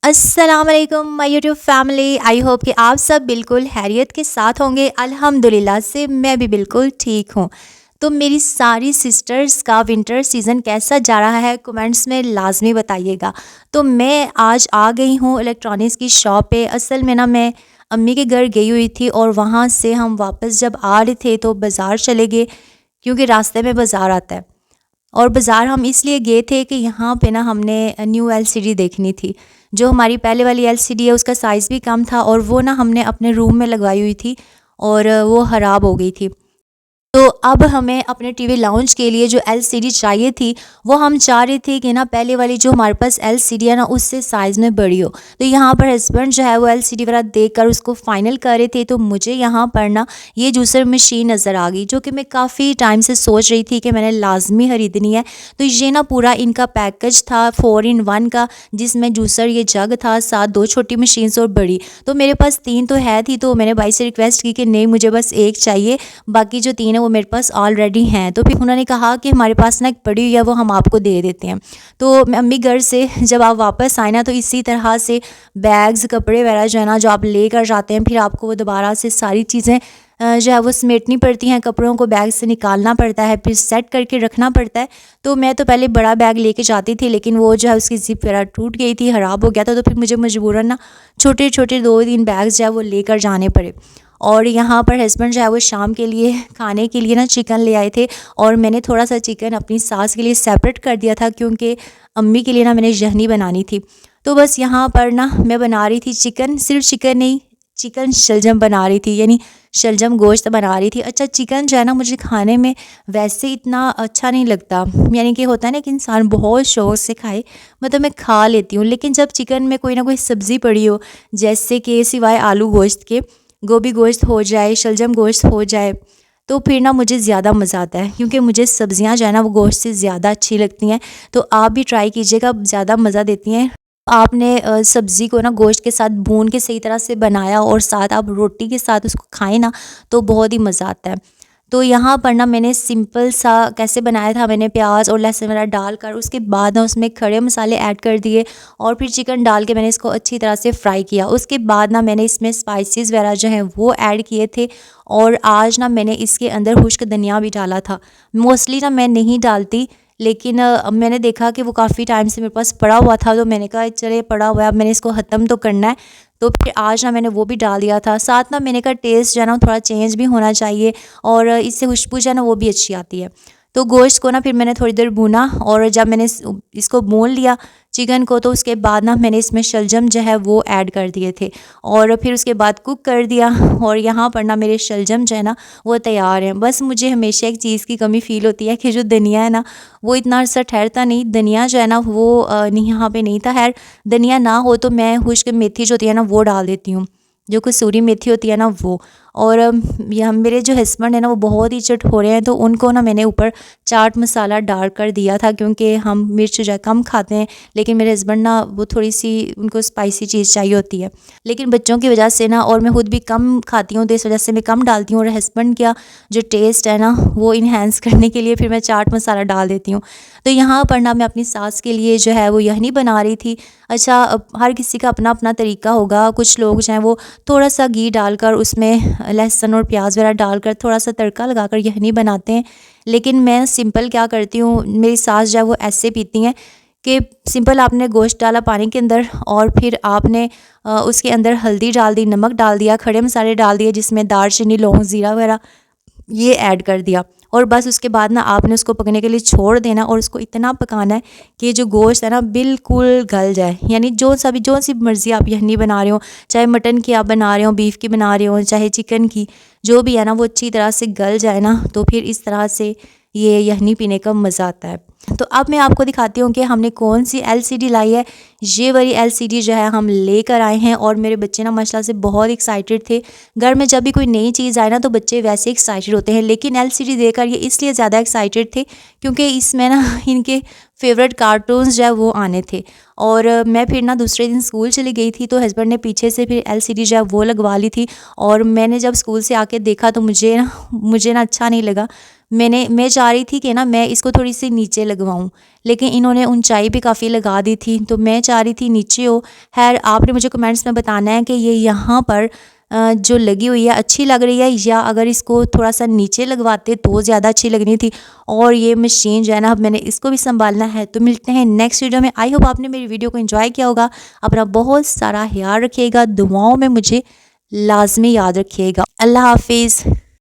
अस्सलाम वालेकुम my YouTube family. I hope कि आप सब बिल्कुल हैरियत के साथ होंगे। अल्हम्दुलिल्लाह से मैं भी बिल्कुल ठीक हूँ। तो मेरी सारी सिस्टर्स का विंटर सीज़न कैसा जा रहा है कमेंट्स में लाजमी बताइएगा। तो मैं आज आ गई हूँ इलेक्ट्रॉनिक्स की शॉप पे। असल में ना मैं अम्मी के घर गई हुई थी और वहाँ से हम वापस जब आ रहे थे तो बाज़ार चले गए, क्योंकि रास्ते में बाज़ार आता है। और बाज़ार हम इसलिए गए थे कि यहाँ पे ना हमने न्यू एलसीडी देखनी थी। जो हमारी पहले वाली एलसीडी है उसका साइज़ भी कम था और वो ना हमने अपने रूम में लगवाई हुई थी और वो ख़राब हो गई थी। तो अब हमें अपने टीवी लाउंज के लिए जो एलसीडी चाहिए थी, वो हम चाह रहे थे कि ना पहले वाली जो हमारे पास एलसीडी है ना उससे साइज़ में बड़ी हो। तो यहाँ पर हस्बैंड जो है वो एलसीडी वगैरह देखकर उसको फ़ाइनल कर रहे थे, तो मुझे यहाँ पर ना ये जूसर मशीन नज़र आ गई, जो कि मैं काफ़ी टाइम से सोच रही थी कि मैंने लाजमी ख़रीदनी है। तो ये ना पूरा इनका पैकेज था 4 इन 1 का, जिसमें जूसर ये जग था, साथ 2 छोटी मशीन्स और बड़ी। तो मेरे पास 3 तो है थी, तो मैंने भाई से रिक्वेस्ट की कि नहीं मुझे बस 1 चाहिए, बाकी जो 3 है वो मेरे पास ऑलरेडी हैं। तो फिर उन्होंने कहा कि हमारे पास ना एक पड़ी हुई है, वो हम आपको दे देते हैं। तो अम्मी घर से जब आप वापस आए ना, तो इसी तरह से बैग्स कपड़े वगैरह जो है ना जो आप लेकर जाते हैं, फिर आपको वो दोबारा से सारी चीज़ें जो है वो समेटनी पड़ती हैं, कपड़ों को बैग से निकालना पड़ता है, फिर सेट करके रखना पड़ता है। तो मैं तो पहले बड़ा बैग लेके जाती थी, लेकिन वो जो है उसकी ज़िप वगैरह टूट गई थी, ख़राब हो गया था। तो फिर मुझे मजबूरन ना छोटे छोटे 2-3 बैग्स जो है वो लेकर जाने पड़े। और यहाँ पर हस्बैंड जो है वो शाम के लिए खाने के लिए ना चिकन ले आए थे, और मैंने थोड़ा सा चिकन अपनी सास के लिए सेपरेट कर दिया था, क्योंकि अम्मी के लिए ना मैंने यखनी बनानी थी। तो बस यहाँ पर ना मैं बना रही थी चिकन, सिर्फ चिकन नहीं, चिकन शलजम बना रही थी, यानी शलजम गोश्त बना रही थी। अच्छा, चिकन जो है ना मुझे खाने में वैसे इतना अच्छा नहीं लगता, यानी कि होता है ना कि इंसान बहुत शौक़ से खाए, मतलब मैं खा लेती हूँ, लेकिन जब चिकन में कोई ना कोई सब्ज़ी पड़ी हो, जैसे कि सिवाय आलू गोश्त के गोभी गोश्त हो जाए, शलजम गोश्त हो जाए, तो फिर ना मुझे ज़्यादा मज़ा आता है, क्योंकि मुझे सब्ज़ियाँ जो है ना वो गोश्त से ज़्यादा अच्छी लगती हैं। तो आप भी ट्राई कीजिएगा, ज़्यादा मज़ा देती हैं। आपने सब्ज़ी को ना गोश्त के साथ भून के सही तरह से बनाया और साथ आप रोटी के साथ उसको खाएँ ना, तो बहुत ही मज़ा आता है। तो यहाँ पर ना मैंने सिंपल सा कैसे बनाया था, मैंने प्याज और लहसुन वगैरह डालकर उसके बाद ना उसमें खड़े मसाले ऐड कर दिए, और फिर चिकन डाल के मैंने इसको अच्छी तरह से फ्राई किया। उसके बाद ना मैंने इसमें स्पाइसेस वगैरह जो हैं वो ऐड किए थे, और आज ना मैंने इसके अंदर खुश्क धनिया भी डाला था। मोस्टली ना मैं नहीं डालती, लेकिन अब मैंने देखा कि वो काफ़ी टाइम से मेरे पास पड़ा हुआ था, तो मैंने कहा चले पड़ा हुआ है, अब मैंने इसको ख़त्म तो करना है। तो फिर आज ना मैंने वो भी डाल दिया था। साथ ना मैंने कहा टेस्ट जो है ना थोड़ा चेंज भी होना चाहिए, और इससे खुशबू जो है ना वो भी अच्छी आती है। तो गोश्त को ना फिर मैंने थोड़ी देर भूना, और जब मैंने इसको भून लिया चिकन को, तो उसके बाद ना मैंने इसमें शलजम जो है वो ऐड कर दिए थे, और फिर उसके बाद कुक कर दिया। और यहाँ पर ना मेरे शलजम जो है ना वो तैयार हैं। बस मुझे हमेशा एक चीज़ की कमी फ़ील होती है कि जो धनिया है ना वो इतना अर्सा ठहरता नहीं, धनिया जो है ना वो नहीं, यहाँ पे नहीं था। खैर, धनिया ना हो तो मैं खुश्क मेथी जो होती है ना वो डाल देती हूँ, जो कसूरी मेथी होती है ना वो। और यहाँ मेरे जो हस्बैंड है ना वो बहुत ही चटखोरे हैं, तो उनको ना मैंने ऊपर चाट मसाला डाल कर दिया था, क्योंकि हम मिर्च जो है कम खाते हैं, लेकिन मेरे हस्बैंड ना वो थोड़ी सी उनको स्पाइसी चीज़ चाहिए होती है। लेकिन बच्चों की वजह से ना, और मैं खुद भी कम खाती हूँ, तो इस वजह से मैं कम डालती हूँ, और हस्बैंड का जो टेस्ट है ना वो इन्हेंस करने के लिए फिर मैं चाट मसाला डाल देती हूँ। तो यहाँ पर ना मैं अपनी सास के लिए जो है वो यखनी बना रही थी। अच्छा, अब हर किसी का अपना अपना तरीका होगा। कुछ लोग जो हैं वो थोड़ा सा घी डालकर उसमें लहसुन और प्याज वगैरह डालकर थोड़ा सा तड़का लगाकर यखनी बनाते हैं, लेकिन मैं सिंपल क्या करती हूँ, मेरी सास जो है वो ऐसे पीती हैं कि सिंपल आपने गोश्त डाला पानी के अंदर, और फिर आपने उसके अंदर हल्दी डाल दी, नमक डाल दिया, खड़े मसाले डाल दिए, जिसमें दालचीनी लौंग ज़ीरा वगैरह ये ऐड कर दिया, और बस उसके बाद ना आपने उसको पकने के लिए छोड़ देना, और उसको इतना पकाना है कि जो गोश्त है ना बिल्कुल गल जाए। यानी जो सी मर्ज़ी आप यखनी बना रहे हो, चाहे मटन की आप बना रहे हो, बीफ की बना रहे हो, चाहे चिकन की, जो भी है ना वो अच्छी तरह से गल जाए ना, तो फिर इस तरह से ये यखनी पीने का मज़ा आता है। तो अब मैं आपको दिखाती हूँ कि हमने कौन सी एलसीडी लाई है। ये वाली एलसीडी जो है हम लेकर आए हैं, और मेरे बच्चे ना माशाल्लाह से बहुत एक्साइटेड थे। घर में जब भी कोई नई चीज़ आए ना तो बच्चे वैसे एक्साइटेड होते हैं, लेकिन एलसीडी देखकर ये इसलिए ज़्यादा एक्साइटेड थे क्योंकि इसमें ना इनके फेवरेट कार्टून्स जो है वो आने थे। और मैं फिर ना दूसरे दिन स्कूल चली गई थी, तो हस्बैंड ने पीछे से फिर एलसीडी जो है वो लगवा ली थी, और मैंने जब स्कूल से आके देखा तो मुझे ना अच्छा नहीं लगा। मैं चाह रही थी कि ना मैं इसको थोड़ी सी नीचे लगवाऊं, लेकिन इन्होंने ऊंचाई भी काफ़ी लगा दी थी, तो मैं चाह रही थी नीचे हो। खैर आपने मुझे कमेंट्स में बताना है कि ये यहाँ पर जो लगी हुई है अच्छी लग रही है, या अगर इसको थोड़ा सा नीचे लगवाते तो ज़्यादा अच्छी लगनी थी। और ये मशीन जो है ना, अब मैंने इसको भी संभालना है। तो मिलते हैं नेक्स्ट वीडियो में। आई होप आपने मेरी वीडियो को एंजॉय किया होगा। अपना बहुत सारा ख्याल रखिएगा, दुआओं में मुझे लाजमी याद रखिएगा। अल्लाह हाफिज़।